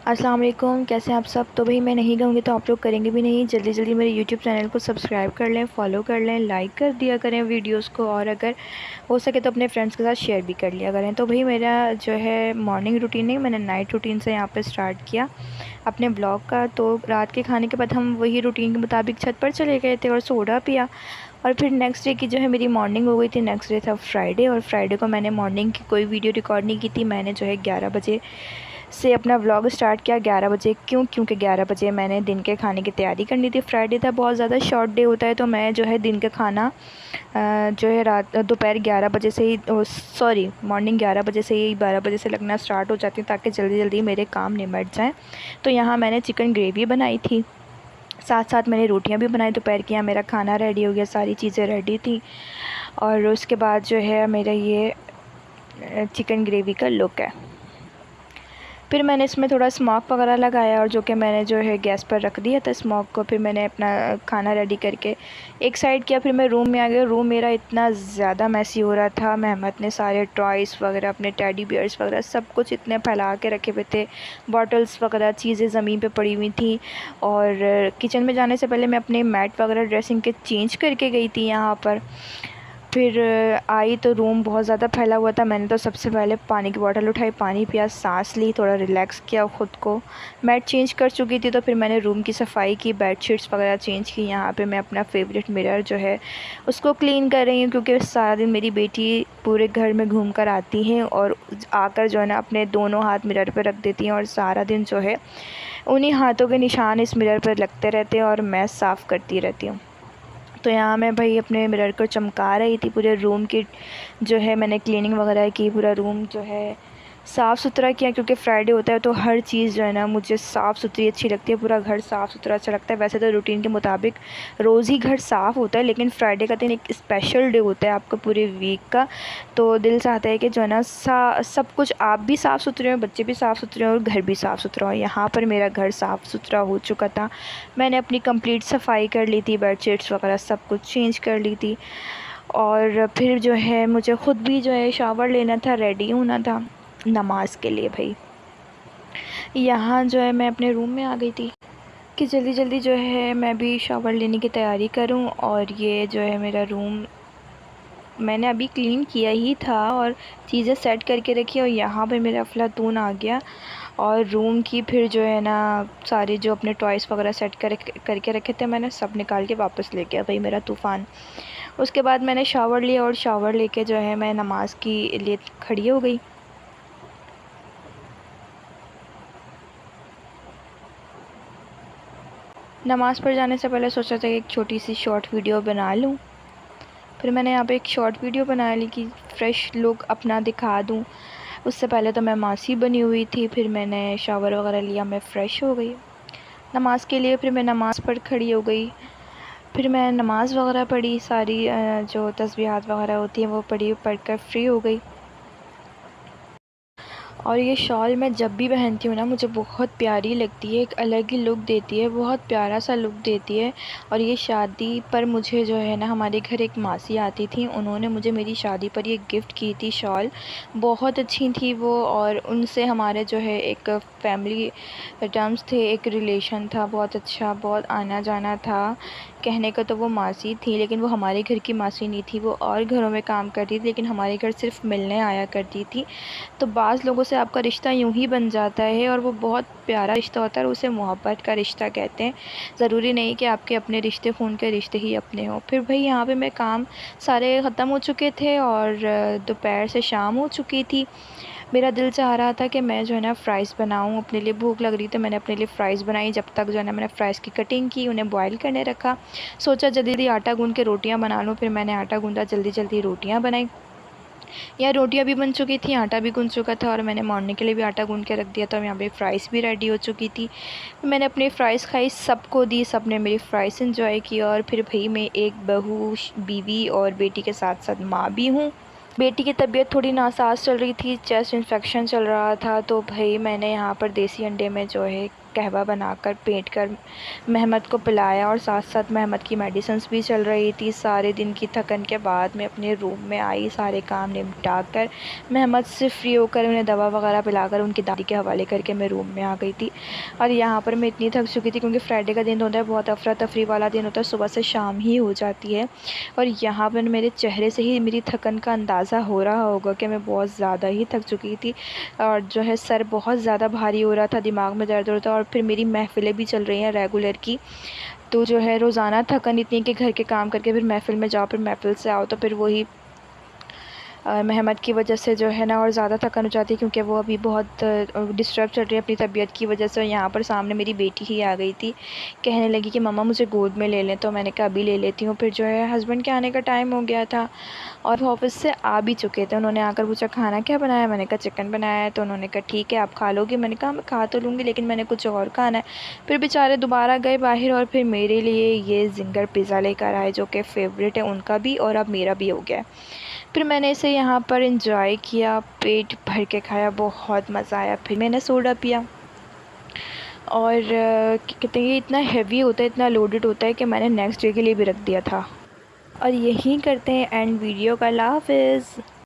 अस्सलाम वालेकुम, कैसे हैं आप सब। तो भाई मैं नहीं कहूँगी तो आप लोग करेंगे भी नहीं। जल्दी जल्दी मेरे यूट्यूब चैनल को सब्सक्राइब कर लें, फॉलो कर लें, लाइक कर दिया करें वीडियोस को, और अगर हो सके तो अपने फ्रेंड्स के साथ शेयर भी कर लिया करें। तो भाई मेरा जो है मॉर्निंग रूटीन नहीं, मैंने नाइट रूटीन से यहाँ पे स्टार्ट किया अपने ब्लॉग का। तो रात के खाने के बाद हम वही रूटीन के मुताबिक छत पर चले गए थे और सोडा पिया। और फिर नेक्स्ट डे की जो है मेरी मॉर्निंग हो गई थी। नेक्स्ट डे था फ्राइडे, और फ्राइडे को मैंने मॉर्निंग की कोई वीडियो रिकॉर्ड नहीं की थी। मैंने जो है 11 बजे से अपना व्लॉग स्टार्ट किया। 11 बजे क्योंकि 11 बजे मैंने दिन के खाने की तैयारी करनी थी। फ्राइडे था, बहुत ज़्यादा शॉर्ट डे होता है, तो मैं जो है दिन का खाना जो है रात दोपहर 11 बजे से ही सॉरी मॉर्निंग 11 बजे से ही 12 बजे से लगना स्टार्ट हो जाती है, ताकि जल्दी जल्दी मेरे काम निपट जाएँ। तो यहाँ मैंने चिकन ग्रेवी बनाई थी, साथ साथ मैंने रोटियां भी बनाई दोपहर की। यहाँ मेरा खाना रेडी हो गया, सारी चीज़ें रेडी थी। और उसके बाद जो है मेरा ये चिकन ग्रेवी का लुक है। फिर मैंने इसमें थोड़ा स्मोक वगैरह लगाया, और जो कि मैंने जो है गैस पर रख दिया था स्मोक को। फिर मैंने अपना खाना रेडी करके एक साइड किया। फिर मैं रूम में आ गया। रूम मेरा इतना ज़्यादा मैसी हो रहा था। मेहमत ने सारे टॉयज़ वगैरह, अपने टेडी बियर्स वगैरह सब कुछ इतने फैला के रखे हुए थे। बॉटल्स वगैरह चीज़ें ज़मीन पे पड़ी हुई थी। और किचन में जाने से पहले मैं अपने मैट वगैरह ड्रेसिंग के चेंज करके गई थी यहाँ पर। फिर आई तो रूम बहुत ज़्यादा फैला हुआ था। मैंने तो सबसे पहले पानी की बोतल उठाई, पानी पिया, सांस ली, थोड़ा रिलैक्स किया ख़ुद को। मैट चेंज कर चुकी थी, तो फिर मैंने रूम की सफाई की, बेडशीट्स वगैरह चेंज की। यहाँ पे मैं अपना फेवरेट मिरर जो है उसको क्लीन कर रही हूँ, क्योंकि सारा दिन मेरी बेटी पूरे घर में घूम कर आती है और आकर जो है ना अपने दोनों हाथ मिरर पर रख देती हैं, और सारा दिन जो है उन्हीं हाथों के निशान इस मिरर पर लगते रहते हैं, और मैं साफ़ करती रहती हूँ। तो यहाँ मैं भाई अपने मिरर को चमका रही थी। पूरे रूम की जो है मैंने क्लीनिंग वगैरह की, पूरा रूम जो है साफ़ सुथरा किया, क्योंकि फ्राइडे होता है तो हर चीज़ जो है ना मुझे साफ़ सुथरी अच्छी लगती है। पूरा घर साफ़ सुथरा अच्छा लगता है। वैसे तो रूटीन के मुताबिक रोज़ ही घर साफ़ होता है, लेकिन फ्राइडे का दिन एक स्पेशल डे होता है आपका पूरे वीक का। तो दिल चाहता है कि जो है ना सब कुछ आप भी साफ़ सुथरे हों, बच्चे भी साफ़ सुथरे हों, और घर भी साफ़ सुथरा हो। यहाँ पर मेरा घर साफ़ सुथरा हो चुका था। मैंने अपनी कंप्लीट सफाई कर ली थी, बेडशीट्स वगैरह सब कुछ चेंज कर ली थी। और फिर जो है मुझे ख़ुद भी जो है शावर लेना था, रेडी होना था नमाज़ के लिए। भाई यहाँ जो है मैं अपने रूम में आ गई थी कि जल्दी जल्दी जो है मैं भी शावर लेने की तैयारी करूं। और ये जो है मेरा रूम मैंने अभी क्लीन किया ही था और चीज़ें सेट करके रखी, और यहाँ पे मेरा अफलातून आ गया। और रूम की फिर जो है ना सारे जो अपने टॉयज़ वगैरह सेट करके रखे थे मैंने सब निकाल के वापस ले गया भाई मेरा तूफ़ान। उसके बाद मैंने शावर लिया, और शावर लेके जो है मैं नमाज़ की लिए खड़ी हो गई। नमाज़ पढ़ जाने से पहले सोचा था कि एक छोटी सी शॉर्ट वीडियो बना लूँ। फिर मैंने यहाँ पे एक शॉर्ट वीडियो बना ली कि फ़्रेश लुक अपना दिखा दूँ। उससे पहले तो मैं मासी बनी हुई थी। फिर मैंने शावर वगैरह लिया, मैं फ़्रेश हो गई नमाज़ के लिए। फिर मैं नमाज़ पढ़ खड़ी हो गई। फिर मैं नमाज़ वगैरह पढ़ी, सारी जो तस्बीहात वगैरह होती हैं वो पढ़ी, पढ़कर फ्री हो गई। और ये शॉल मैं जब भी पहनती हूँ ना मुझे बहुत प्यारी लगती है, एक अलग ही लुक देती है, बहुत प्यारा सा लुक देती है। और ये शादी पर मुझे जो है ना हमारे घर एक मासी आती थी, उन्होंने मुझे मेरी शादी पर ये गिफ्ट की थी शॉल। बहुत अच्छी थी वो, और उनसे हमारे जो है एक फैमिली टर्म्स थे, एक रिलेशन था बहुत अच्छा, बहुत आना जाना था। कहने का तो वो मासी थी, लेकिन वो हमारे घर की मासी नहीं थी, वो और घरों में काम करती थी, लेकिन हमारे घर सिर्फ मिलने आया करती थी। तो बाज़ लोगों से आपका रिश्ता यूँ ही बन जाता है, और वो बहुत प्यारा रिश्ता होता है, और उसे मोहब्बत का रिश्ता कहते हैं। ज़रूरी नहीं कि आपके अपने रिश्ते खून के रिश्ते ही अपने हों। फिर भाई यहाँ पे मैं काम सारे ख़त्म हो चुके थे, और दोपहर से शाम हो चुकी थी। मेरा दिल चाह रहा था कि मैं जो है ना फ़्राइज़ बनाऊँ, अपने लिए भूख लग रही, तो मैंने अपने लिए फ़्राइज़ बनाई। जब तक जो है ना मैंने फ़्राइज़ की कटिंग की, उन्हें बॉयल करने रखा। सोचा जल्दी जल्दी आटा गूँध के रोटियाँ बना लूँ। फिर मैंने आटा गूँधा, जल्दी जल्दी रोटियाँ बनाई। यहाँ रोटियाँ भी बन चुकी थी, आटा भी गूँध चुका था, और मैंने मॉर्निंग के लिए भी आटा गूँध के रख दिया था। यहाँ पे फ़्राइज़ भी रेडी हो चुकी थी। मैंने अपनी फ़्राइज़ खाई, सबको दी, सब ने मेरी फ़्राइज़ एंजॉय की। और फिर भाई मैं एक बहू, बीवी और बेटी के साथ साथ माँ भी हूँ। बेटी की तबीयत थोड़ी नासाज चल रही थी, चेस्ट इन्फेक्शन चल रहा था, तो भाई मैंने यहाँ पर देसी अंडे में जो है कहवा बनाकर पेंट कर महमद को पिलाया और साथ साथ महमद की मेडिसिन्स भी चल रही थी। सारे दिन की थकन के बाद मैं अपने रूम में आई, सारे काम निपटा कर महमद से फ्री होकर उन्हें दवा वगैरह पिलाकर उनकी दादी के हवाले करके मैं रूम में आ गई थी। और यहाँ पर मैं इतनी थक चुकी थी क्योंकि फ्राइडे का दिन होता है बहुत अफरा तफरी वाला दिन होता है, सुबह से शाम ही हो जाती है। और यहाँ पर मेरे चेहरे से ही मेरी थकन का अंदाज़ा हो रहा होगा कि मैं बहुत ज़्यादा ही थक चुकी थी और जो है सर बहुत ज़्यादा भारी हो रहा था, दिमाग में दर्द हो रहा था और फिर मेरी महफ़िलें भी चल रही हैं रेगुलर की। तो जो है रोज़ाना थकन इतनी कि घर के काम करके फिर महफ़िल में जाओ, फिर महफ़िल से आओ तो फिर वही महमद की वजह से जो है ना और ज़्यादा थकन हो जाती है क्योंकि वो अभी बहुत डिस्टर्ब चल रही है अपनी तबीयत की वजह से। और यहाँ पर सामने मेरी बेटी ही आ गई थी, कहने लगी कि मम्मा मुझे गोद में ले लें, तो मैंने कहा अभी ले लेती हूँ। फिर जो है हस्बैंड के आने का टाइम हो गया था और वो ऑफिस से आ भी चुके थे। उन्होंने आकर पूछा खाना क्या बनाया, मैंने कहा चिकन बनाया है। तो उन्होंने कहा ठीक है आप खा लोगे, मैंने कहा मैं खा तो लूँगी लेकिन मैंने कुछ और खाना है। फिर बेचारे दोबारा गए बाहर और फिर मेरे लिए ये जिंगर पिज़्ज़ा लेकर आए जो कि फ़ेवरेट है उनका भी और अब मेरा भी हो गया है। फिर मैंने इसे यहाँ पर इंजॉय किया, पेट भर के खाया, बहुत मज़ा आया। फिर मैंने सोडा पिया और क्या कहते हैं ये इतना हेवी होता है, इतना लोडेड होता है कि मैंने नेक्स्ट डे के लिए भी रख दिया था। और यही करते हैं एंड वीडियो का। अल्लाह हाफ़िज़।